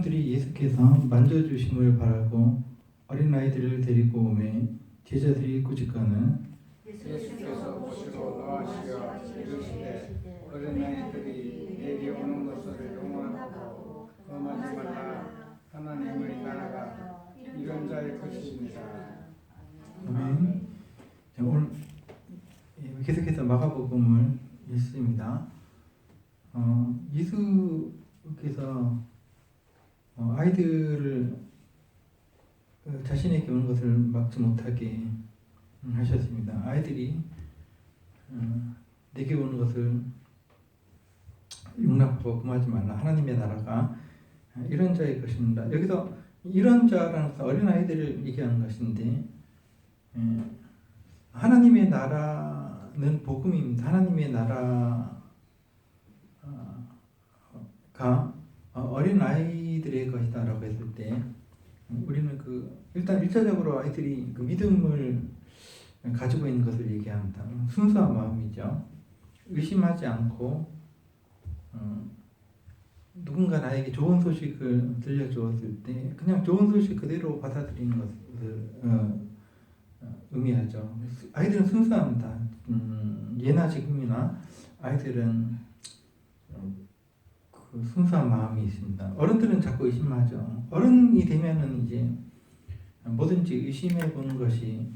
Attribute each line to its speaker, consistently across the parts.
Speaker 1: 사람들이 예수께서 만져주심을 바라고 어린아이들을 데리고 오매 제자들이 꾸짖거늘
Speaker 2: 예수께서 보시고 노하시어 이르시되 어린아이들이 내게 오는 것을 용납하고 금하지 말라. 하나님의 나라가 이런 자의 것입니다.
Speaker 1: 아멘. 자, 오늘 계속해서 마가복음을 읽습니다. 예수께서 아이들을 자신에게 오는 것을 막지 못하게 하셨습니다. 아이들이 내게 오는 것을 용납하고 금하지 말라. 하나님의 나라가 이런 자의 것입니다. 여기서 이런 자라는 것은 어린아이들을 얘기하는 것인데 하나님의 나라는 복음입니다. 하나님의 나라가 어린아이들의 것이다라고 했을 때 우리는 일단 1차적으로 아이들이 믿음을 가지고 있는 것을 얘기합니다. 순수한 마음이죠. 의심하지 않고 누군가 나에게 좋은 소식을 들려주었을 때 그냥 좋은 소식 그대로 받아들이는 것을 의미하죠. 아이들은 순수합니다. 예나 지금이나 아이들은 그 순수한 마음이 있습니다. 어른들은 자꾸 의심하죠. 어른이 되면은 이제 뭐든지 의심해 보는 것이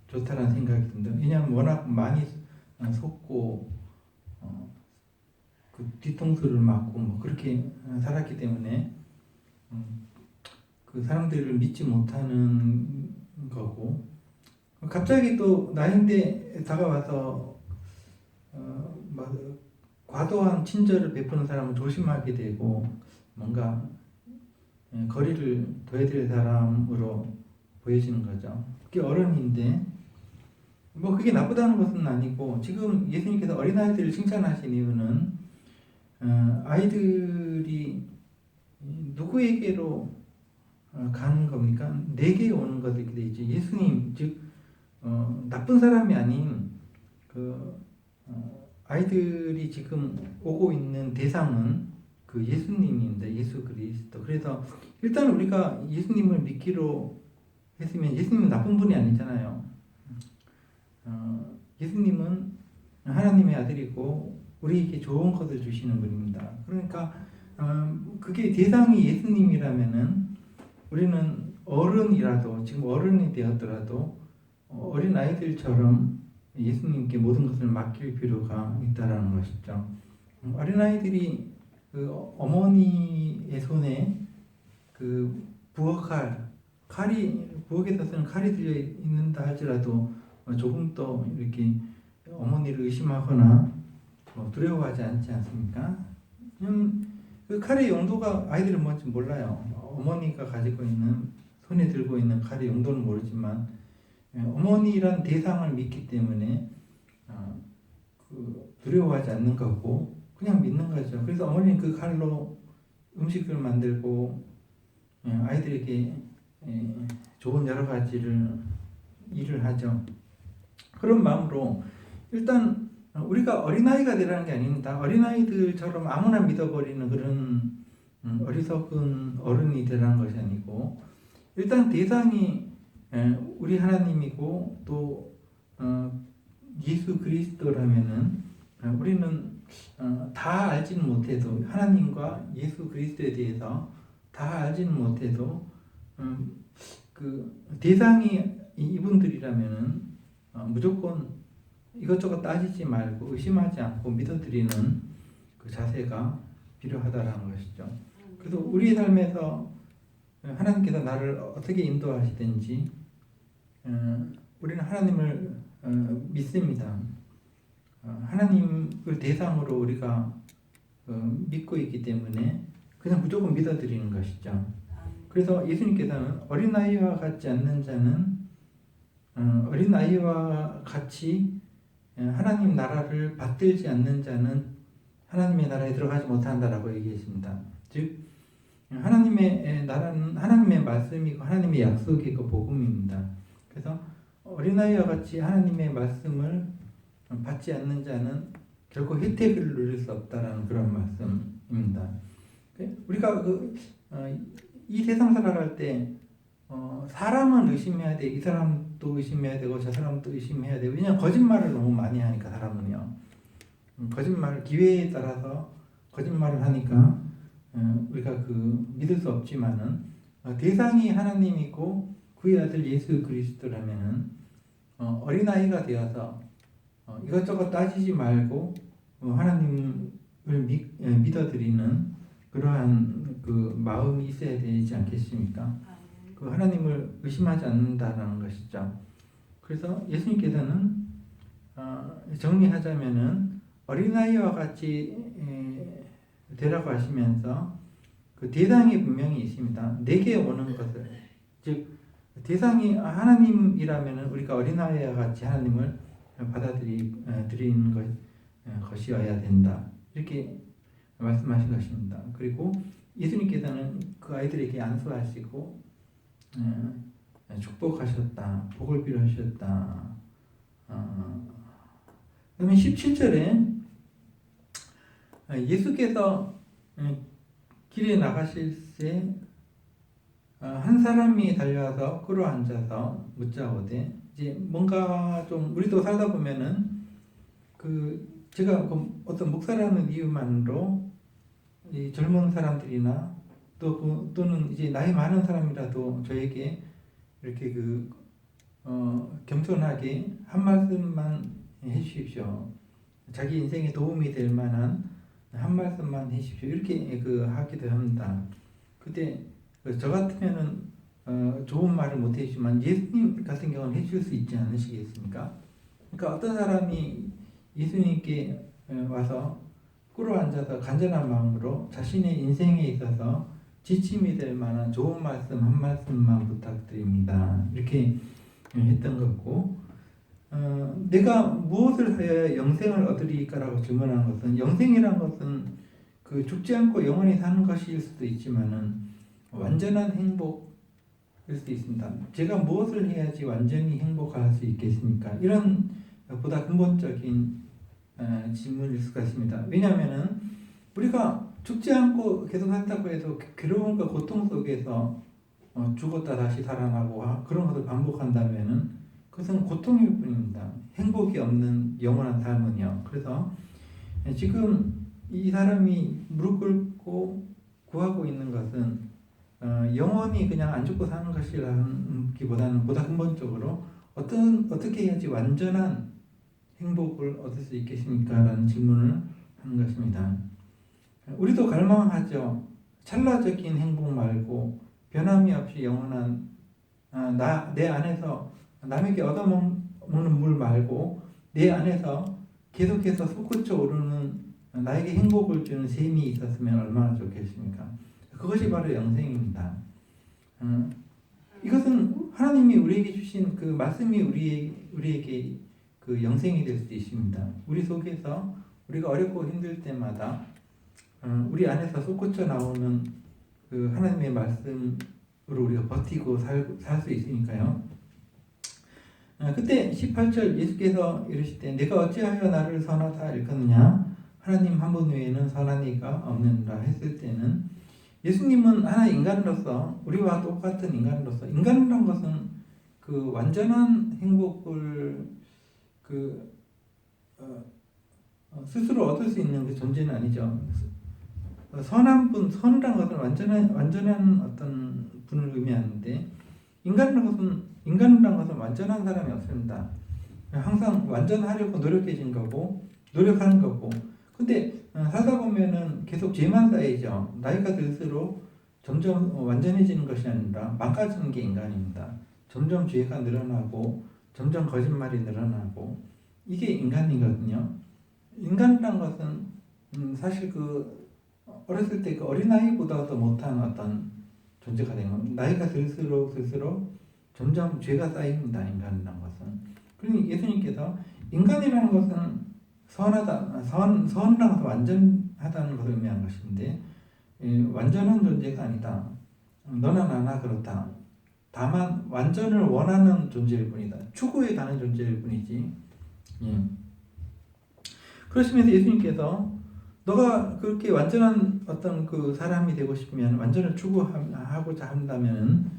Speaker 1: 좋다라는 생각이 듭니다. 왜냐하면 워낙 많이 속고 그 뒤통수를 맞고 뭐 그렇게 살았기 때문에 그 사람들을 믿지 못하는 거고 갑자기 또 나이인데 다가와서 과도한 친절을 베푸는 사람은 조심하게 되고 뭔가 거리를 둬야 될 사람으로 보여지는 거죠. 그게 어른인데 뭐 그게 나쁘다는 것은 아니고 지금 예수님께서 어린아이들을 칭찬하신 이유는 아이들이 누구에게로 가는 겁니까? 내게 오는 것이 되어 있죠. 예수님 즉 나쁜 사람이 아닌 아이들이 지금 오고 있는 대상은 그 예수님입니다. 예수 그리스도. 그래서 일단 우리가 예수님을 믿기로 했으면 예수님은 나쁜 분이 아니잖아요. 예수님은 하나님의 아들이고 우리에게 좋은 것을 주시는 분입니다. 그러니까 그게 대상이 예수님이라면은 우리는 어른이라도 지금 어른이 되었더라도 어린 아이들처럼 예수님께 모든 것을 맡길 필요가 있다라는 것이죠. 어린아이들이 그 어머니의 손에 그 부엌에서 쓰는 칼이 들려 있는다 할지라도 조금 더 이렇게 어머니를 의심하거나 두려워하지 않지 않습니까? 그 칼의 용도가 아이들은 뭔지 몰라요. 어머니가 가지고 있는 손에 들고 있는 칼의 용도는 모르지만 어머니란 대상을 믿기 때문에 두려워하지 않는 거고 그냥 믿는 거죠. 그래서 어머니는 그 칼로 음식을 만들고 아이들에게 좋은 여러 가지를 일을 하죠. 그런 마음으로 일단 우리가 어린아이가 되라는 게 아닙니다. 어린아이들처럼 아무나 믿어버리는 그런 어리석은 어른이 되라는 것이 아니고 일단 대상이 우리 하나님이고 또 예수 그리스도라면은 우리는 다 알지는 못해도 하나님과 예수 그리스도에 대해서 다 알지는 못해도 그 대상이 이분들이라면은 무조건 이것저것 따지지 말고 의심하지 않고 믿어드리는 그 자세가 필요하다라는 것이죠. 그래서 우리의 삶에서 하나님께서 나를 어떻게 인도하시든지 우리는 하나님을 믿습니다. 하나님을 대상으로 우리가 믿고 있기 때문에 그냥 무조건 믿어드리는 것이죠. 그래서 예수님께서는 어린아이와 같지 않는 자는 어린아이와 같이 하나님 나라를 받들지 않는 자는 하나님의 나라에 들어가지 못한다라고 얘기했습니다. 즉 하나님의 나라는 하나님의 말씀이고 하나님의 약속이고 복음입니다. 그래서 어린아이와 같이 하나님의 말씀을 받지 않는 자는 결코 혜택을 누릴 수 없다라는 그런 말씀입니다. 우리가 이 세상 살아갈 때 사람은 의심해야 돼. 이 사람도 의심해야 되고 저 사람도 의심해야 되고. 왜냐하면 거짓말을 너무 많이 하니까 사람은요. 거짓말 기회에 따라서 거짓말을 하니까 우리가 믿을 수 없지만은 대상이 하나님이고 그의 아들 예수 그리스도라면은 어린아이가 되어서 이것저것 따지지 말고 하나님을 믿어드리는 그러한 마음이 있어야 되지 않겠습니까? 그 하나님을 의심하지 않는다는 것이죠. 그래서 예수님께서는 정리하자면은 어린아이와 같이 되라고 하시면서 그 대상이 분명히 있습니다. 내게 오는 것을, 즉 대상이 하나님이라면은 우리가 어린아이와 같이 하나님을 받아들이는 것이어야 된다. 이렇게 말씀하신 것입니다. 그리고 예수님께서는 그 아이들에게 안수하시고 축복하셨다. 복을 빌어주셨다. 그러면 17절에 예수께서 길에 나가실 때 한 사람이 달려와서 끌어앉아서 묻자오되, 이제 뭔가 좀 우리도 살다 보면은 제가 어떤 목사라는 이유만으로 이 젊은 사람들이나 또는 이제 나이 많은 사람이라도 저에게 이렇게 겸손하게 한 말씀만 해주십시오. 자기 인생에 도움이 될 만한 한 말씀만 해주십시오. 이렇게 하기도 합니다. 그때 저 같으면은 좋은 말을 못 해주지만 예수님 같은 경우는 해줄 수 있지 않으시겠습니까? 그러니까 어떤 사람이 예수님께 와서 꿇어앉아서 간절한 마음으로 자신의 인생에 있어서 지침이 될 만한 좋은 말씀 한 말씀만 부탁드립니다. 이렇게 했던 거고, 내가 무엇을 하여 영생을 얻으리까라고 질문한 것은, 영생이란 것은 죽지 않고 영원히 사는 것일 수도 있지만은 완전한 행복일 수도 있습니다. 제가 무엇을 해야지 완전히 행복할 수 있겠습니까? 이런 보다 근본적인 질문일 수가 있습니다. 왜냐하면은 우리가 죽지 않고 계속 산다고 해도 괴로움과 고통 속에서 죽었다 다시 살아나고 그런 것을 반복한다면은 그것은 고통일 뿐입니다. 행복이 없는 영원한 삶은요. 그래서 지금 이 사람이 무릎 꿇고 구하고 있는 것은 영원히 그냥 안 죽고 사는 것이라기보다는 보다 근본적으로 어떻게 해야지 완전한 행복을 얻을 수 있겠습니까? 라는 질문을 하는 것입니다. 우리도 갈망하죠. 찰나적인 행복 말고 변함이 없이 영원한 내 안에서 남에게 얻어먹는 물 말고 내 안에서 계속해서 솟구쳐 오르는 나에게 행복을 주는 셈이 있었으면 얼마나 좋겠습니까? 그것이 바로 영생입니다. 이것은 하나님이 우리에게 주신 그 말씀이 우리에게 그 영생이 될 수도 있습니다. 우리 속에서 우리가 어렵고 힘들 때마다 우리 안에서 솟구쳐 나오는 그 하나님의 말씀으로 우리가 버티고 살 수 있으니까요. 그때 18절 예수께서 이르실 때 내가 어찌하여 나를 선하다 일컫느냐 하나님 한 분 외에는 선한 이가 없느니라 했을 때는 예수님은 하나의 인간으로서 우리와 똑같은 인간으로서 인간이란 것은 그 완전한 행복을 스스로 얻을 수 있는 그 존재는 아니죠. 선한 분, 선이란 것은 완전한 어떤 분을 의미하는데 인간이란 것은 완전한 사람이 없습니다. 항상 완전하려고 노력해진 거고 노력하는 거고. 근데 살다 보면은 계속 죄만 쌓이죠. 나이가 들수록 점점 완전해지는 것이 아니라 망가지는 게 인간입니다. 점점 죄가 늘어나고 점점 거짓말이 늘어나고 이게 인간이거든요. 인간이란 것은 사실 어렸을 때 어린아이보다도 못한 어떤 존재가 된 겁니다. 나이가 들수록 점점 죄가 쌓입니다. 인간이란 것은. 그러니 예수님께서 인간이라는 것은 선이라는 것은 완전하다는 것을 의미한 것인데 완전한 존재가 아니다. 너나 나나 그렇다. 다만 완전을 원하는 존재일 뿐이다. 추구해 가는 존재일 뿐이지. 그러시면서 예수님께서 너가 그렇게 완전한 어떤 그 사람이 되고 싶으면 완전을 추구하고자 한다면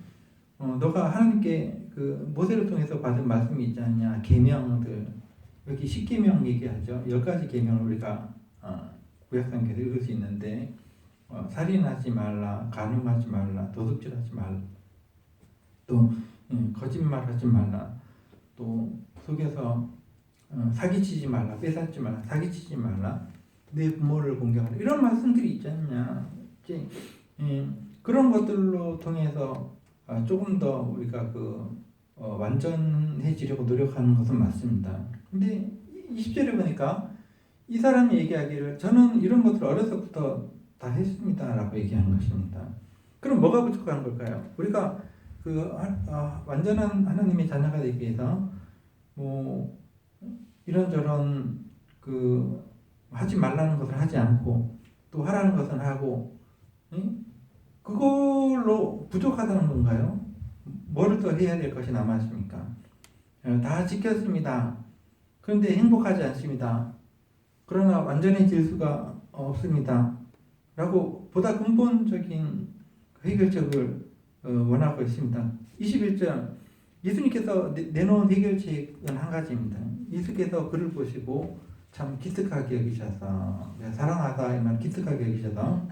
Speaker 1: 너가 하나님께 그 모세를 통해서 받은 말씀이 있지 않냐 계명들 여기 10계명 얘기하죠. 10가지 계명을 우리가 구약성경에서 읽을 수 있는데 살인하지 말라, 간음하지 말라, 도둑질하지 말라, 또 거짓말하지 말라, 또 속여서 사기치지 말라, 빼앗지 말라, 사기치지 말라, 내 부모를 공경하라 이런 말씀들이 있지 않냐. 이제 그런 것들로 통해서 조금 더 우리가 완전해지려고 노력하는 것은 맞습니다. 근데 20절에 보니까 이 사람이 얘기하기를 저는 이런 것들을 어려서부터 다 했습니다 라고 얘기하는 것입니다. 그럼 뭐가 부족한 걸까요? 우리가 완전한 하나님의 자녀가 되기 위해서 뭐 이런저런 하지 말라는 것을 하지 않고 또 하라는 것은 하고 그걸로 부족하다는 건가요? 뭐를 더 해야 될 것이 남았습니까? 다 지켰습니다. 그런데 행복하지 않습니다. 그러나 완전해질 수가 없습니다. 라고 보다 근본적인 해결책을 원하고 있습니다. 21절 예수님께서 내놓은 해결책은 한 가지입니다. 예수께서 그를 보시고 참 기특하게 여기셔서 사랑하다 이 말 기특하게 여기셔서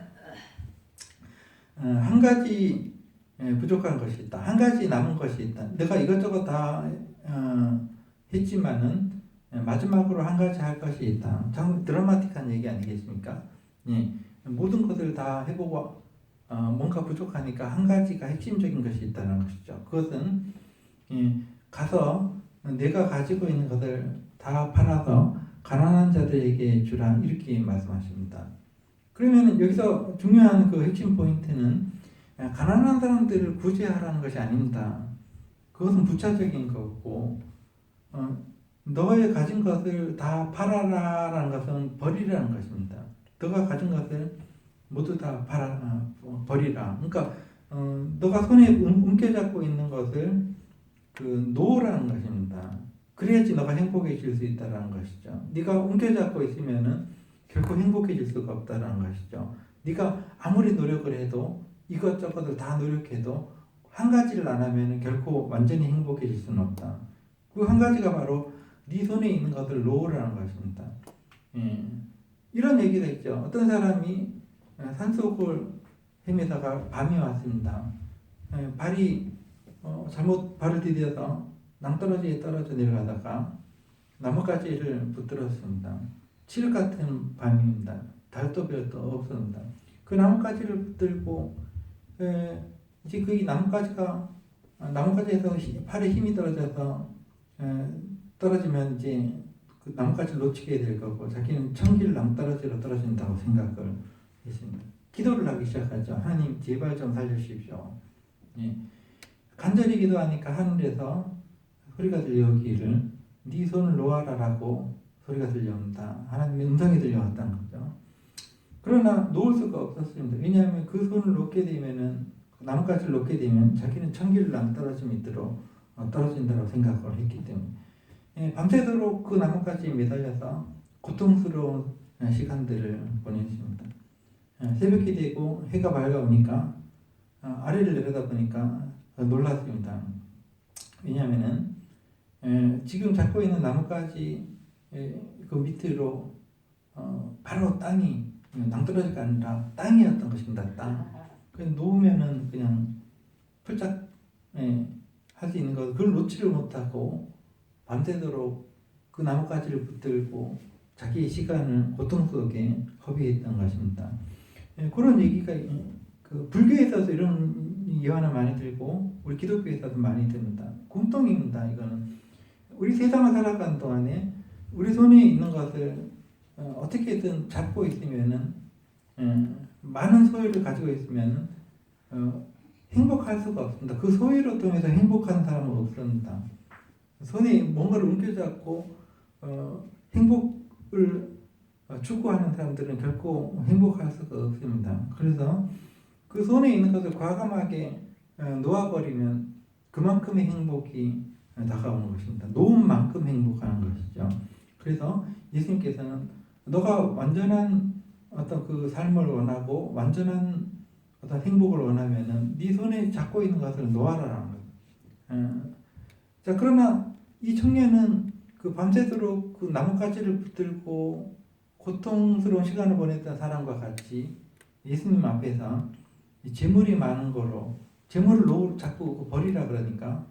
Speaker 1: 한 가지 부족한 것이 있다. 한 가지 남은 것이 있다. 내가 이것저것 다 했지만은 마지막으로 한 가지 할 것이 있다. 참 드라마틱한 얘기 아니겠습니까? 예, 모든 것을 다 해보고 뭔가 부족하니까 한 가지가 핵심적인 것이 있다는 것이죠. 그것은 가서 내가 가지고 있는 것을 다 팔아서 가난한 자들에게 주라 이렇게 말씀하십니다. 그러면 여기서 중요한 그 핵심 포인트는 가난한 사람들을 구제하라는 것이 아닙니다. 그것은 부차적인 거고 너의 가진 것을 다 팔아라라는 것은 버리라는 것입니다. 너가 가진 것을 모두 다 버리라. 그러니까 너가 손에 움켜잡고 있는 것을 놓으라는 것입니다. 그래야지 너가 행복해질 수 있다는 것이죠. 네가 움켜잡고 있으면은 결코 행복해질 수가 없다는 것이죠. 네가 아무리 노력을 해도 이것저것을 다 노력해도 한 가지를 안 하면은 결코 완전히 행복해질 수는 없다. 그 한 가지가 바로 네 손에 있는 것을 놓으라는 것입니다. 이런 얘기가 있죠. 어떤 사람이 산속을 헤매다가 밤이 왔습니다. 발이 잘못 발을 디뎌서 낭떠러지에 떨어져 내려가다가 나뭇가지를 붙들었습니다. 칠 같은 밤입니다. 달도 별도 없습니다. 그 나뭇가지를 붙들고 이제 그 나뭇가지에서 팔에 힘이 떨어져서 떨어지면 이제 그 나뭇가지를 놓치게 될 거고 자기는 천길 낭떠러지로 떨어진다고 생각을 했습니다. 기도를 하기 시작하죠. 하나님 제발 좀 살려주십시오. 간절히 기도하니까 하늘에서 소리가 들려오기를 네 손을 놓아라라고 소리가 들려온다. 하나님의 음성이 들려왔다는 거죠. 그러나 놓을 수가 없었습니다. 왜냐하면 그 손을 놓게 되면은 나뭇가지를 놓게 되면 자기는 천길을 낭떠러지 밑으로 떨어진다고 생각을 했기 때문에 밤새도록 그 나뭇가지에 매달려서 고통스러운 시간들을 보냈습니다. 새벽이 되고 해가 밝아오니까 아래를 내려다보니까 놀랐습니다. 왜냐하면은 지금 잡고 있는 나뭇가지 그 밑으로 바로 땅이 낭떠러지가 아니라 땅이었던 것입니다. 땅. 그냥 놓으면은 그냥 풀짝 할 수 있는 것 그걸 놓지를 못하고 밤새도록 그 나뭇가지를 붙들고 자기의 시간을 고통 속에 허비했던 것입니다. 그런 얘기가 그 불교에서도 이런 예화는 많이 들고 우리 기독교에서도 많이 듭니다. 공통입니다. 이거는 우리 세상을 살아가는 동안에 우리 손에 있는 것을 어떻게든 잡고 있으면은 많은 소유를 가지고 있으면은 행복할 수가 없습니다. 그 소유를 통해서 행복한 사람은 없습니다. 손에 뭔가를 움켜잡고 행복을 추구하는 사람들은 결코 행복할 수가 없습니다. 그래서 그 손에 있는 것을 과감하게 놓아버리면 그만큼의 행복이 다가오는 것입니다. 놓은 만큼 행복하는 것이죠. 그래서 예수님께서는 너가 완전한 어떤 그 삶을 원하고 완전한 어떤 행복을 원하면은 네 손에 잡고 있는 것을 놓아라라는 거예요. 자, 그러나 이 청년은 그 밤새도록 그 나뭇가지를 붙들고 고통스러운 시간을 보냈던 사람과 같이 예수님 앞에서 이 재물이 많은 거로 재물을 자꾸 버리라 그러니까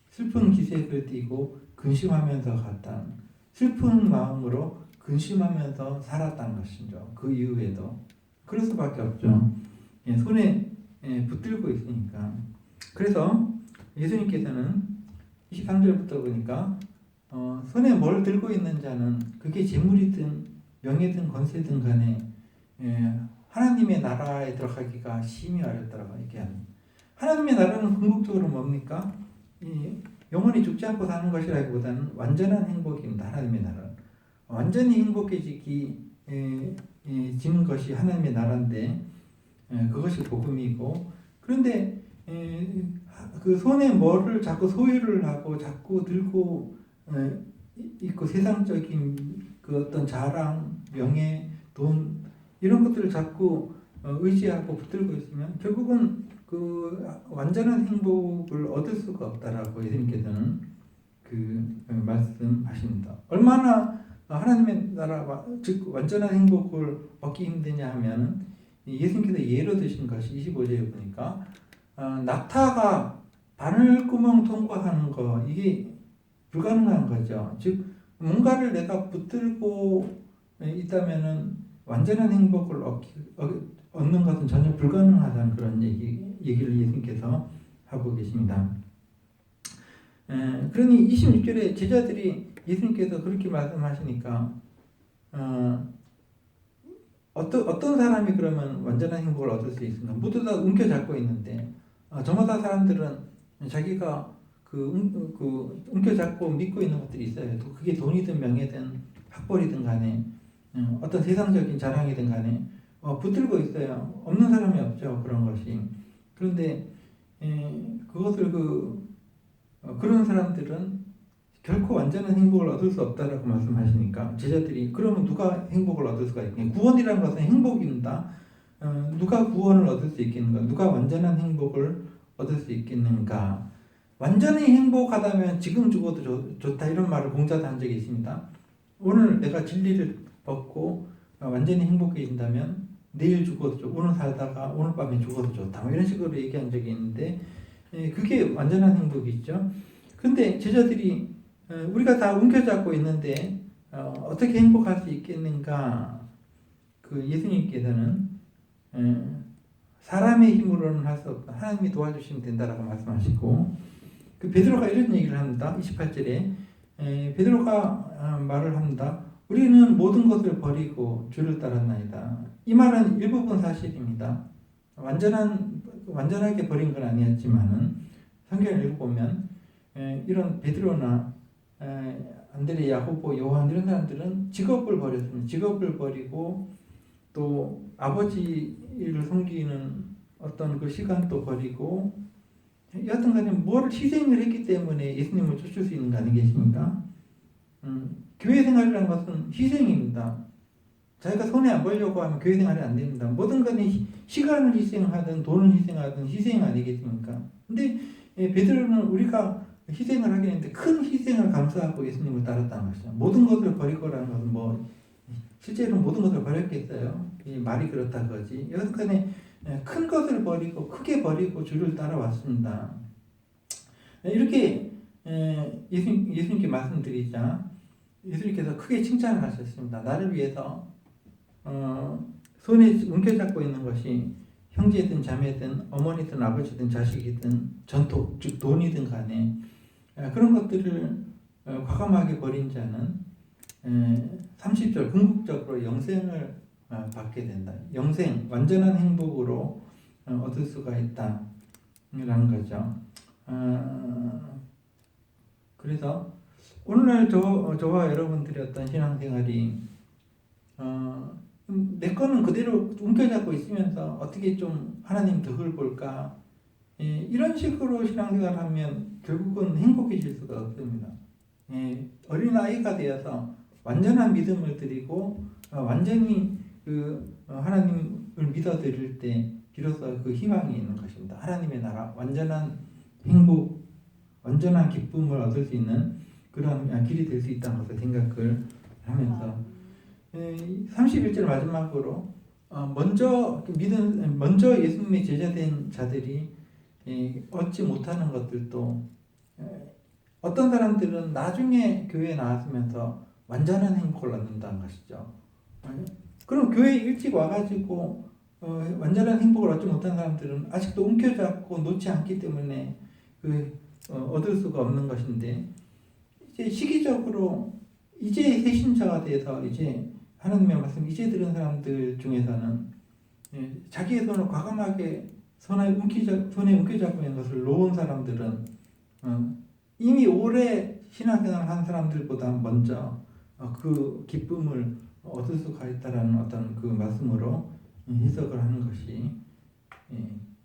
Speaker 1: 슬픈 기색을 띠고 근심하면서 갔다. 슬픈 마음으로 근심하면서 살았다는 것이죠. 그 이후에도 그럴 수밖에 없죠. 손에 붙들고 있으니까. 그래서 예수님께서는 23절부터 보니까 손에 뭘 들고 있는 자는 그게 재물이든 명예든 권세든 간에 하나님의 나라에 들어가기가 심히 어렵다고 얘기합니다. 하나님의 나라는 궁극적으로 뭡니까? 영원히 죽지 않고 사는 것이라기보다는 완전한 행복입니다. 하나님의 나라는 완전히 행복해지기 지는 것이 하나님의 나라인데 그것이 복음이고, 그런데 그 손에 뭐를 자꾸 소유를 하고 자꾸 들고 있고 세상적인 그 어떤 자랑, 명예, 돈 이런 것들을 자꾸 의지하고 붙들고 있으면 결국은 그 완전한 행복을 얻을 수가 없다라고 예수님께서는 그 말씀하십니다. 얼마나 하나님의 나라 즉 완전한 행복을 얻기 힘드냐 하면 예수님께서 예로 드신 것이 25절에 보니까 낙타가 바늘구멍 통과하는 거 이게 불가능한 거죠. 즉 뭔가를 내가 붙들고 있다면은 완전한 행복을 얻는 것은 전혀 불가능하다는 그런 얘기를 예수님께서 하고 계십니다. 그러니 26절에 제자들이 예수님께서 그렇게 말씀하시니까 어떤 사람이 그러면 완전한 행복을 얻을 수 있습니까? 모두 다 움켜잡고 있는데 저마다 사람들은 자기가 그 움켜잡고 믿고 있는 것들이 있어요. 그게 돈이든 명예든 학벌이든 간에 어떤 세상적인 자랑이든 간에 붙들고 있어요. 없는 사람이 없죠. 그런 것이. 그런데 그것을 그런 사람들은 결코 완전한 행복을 얻을 수 없다라고 말씀하시니까 제자들이 그러면 누가 행복을 얻을 수가 있겠냐? 구원이라는 것은 행복입니다. 누가 구원을 얻을 수 있겠는가? 누가 완전한 행복을 얻을 수 있겠는가? 완전히 행복하다면 지금 죽어도 좋다 이런 말을 공자도 한 적이 있습니다. 오늘 내가 진리를 얻고 완전히 행복해진다면 내일 죽어도 좋고 오늘 살다가 오늘 밤에 죽어도 좋다 뭐 이런 식으로 얘기한 적이 있는데 그게 완전한 행복이죠. 근데 제자들이 우리가 다 움켜잡고 있는데 어떻게 행복할 수 있겠는가? 그 예수님께서는 사람의 힘으로는 할 수 없다. 하나님이 도와주시면 된다라고 말씀하시고 그 베드로가 이런 얘기를 합니다. 28절에 베드로가 말을 합니다. 우리는 모든 것을 버리고 주를 따랐나이다. 이 말은 일부분 사실입니다. 완전하게 버린 건 아니었지만은 성경을 읽어보면 이런 베드로나 안드레, 야고보, 요한 이런 사람들은 직업을 버렸습니다. 직업을 버리고 또 아버지를 섬기는 어떤 그 시간도 버리고 여하튼간에 뭘 희생을 했기 때문에 예수님을 쫓을 수 있는 거 아니겠습니까? 교회 생활이라는 것은 희생입니다. 자기가 손해 안 보려고 하면 교회 생활이 안 됩니다. 뭐든 간에 시간을 희생하든 돈을 희생하든 희생 아니겠습니까? 근데 베드로는 우리가 희생을 하긴 했는데 큰 희생을 감수하고 예수님을 따랐다는 것이죠. 모든 것을 버리고라는 것은 뭐 실제로 모든 것을 버렸겠어요. 이 말이 그렇다 그거지. 여하튼간에 큰 것을 버리고 크게 버리고 주를 따라왔습니다. 이렇게 예수님께 말씀드리자 예수님께서 크게 칭찬을 하셨습니다. 나를 위해서 손에 움켜잡고 있는 것이 형제든 자매든 어머니든 아버지든 자식이든 전토 즉 돈이든 간에 그런 것들을 과감하게 버린 자는 30절 궁극적으로 영생을 받게 된다. 영생 완전한 행복으로 얻을 수가 있다라는 거죠. 그래서 오늘날 저와 여러분들의 어떤 신앙생활이 내 거는 그대로 움켜잡고 있으면서 어떻게 좀 하나님 덕을 볼까 이런 식으로 신앙생활하면 결국은 행복해질 수가 없습니다. 어린아이가 되어서 완전한 믿음을 드리고 완전히 하나님을 믿어드릴 때 비로소 그 희망이 있는 것입니다. 하나님의 나라, 완전한 행복, 완전한 기쁨을 얻을 수 있는 그런 길이 될 수 있다는 것을 생각을 하면서 31절 마지막으로 먼저 예수님의 제자된 자들이 얻지 못하는 것들도 어떤 사람들은 나중에 교회에 나왔으면서 완전한 행복을 얻는다는 것이죠. 그럼 교회에 일찍 와가지고 완전한 행복을 얻지 못한 사람들은 아직도 움켜잡고 놓지 않기 때문에 얻을 수가 없는 것인데, 이제 시기적으로 이제 새신자가 돼서 이제 하나님의 말씀 이제 들은 사람들 중에서는 자기의 손을 과감하게 손에 움켜잡고 있는 것을 놓은 사람들은 이미 오래 신앙생활을 한 사람들보다 먼저 그 기쁨을 얻을 수가 있다라는 어떤 그 말씀으로 해석을 하는 것이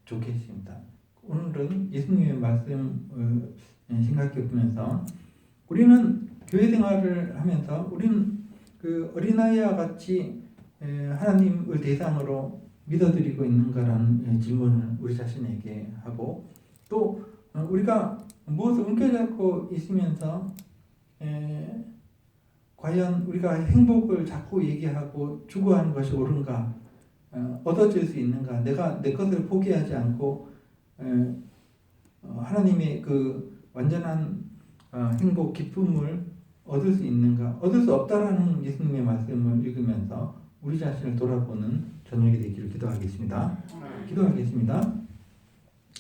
Speaker 1: 좋겠습니다. 오늘은 예수님의 말씀을 생각해 보면서 우리는 교회 생활을 하면서 우리는 그 어린아이와 같이 하나님을 대상으로 믿어드리고 있는가라는 질문을 우리 자신에게 하고, 또 우리가 무엇을 움켜잡고 있으면서 과연 우리가 행복을 자꾸 얘기하고 추구하는 것이 옳은가, 얻어질 수 있는가, 내가 내 것을 포기하지 않고 하나님의 그 완전한 행복, 기쁨을 얻을 수 있는가, 얻을 수 없다라는 예수님의 말씀을 읽으면서 우리 자신을 돌아보는 저녁이 되기를 기도하겠습니다. 기도하겠습니다.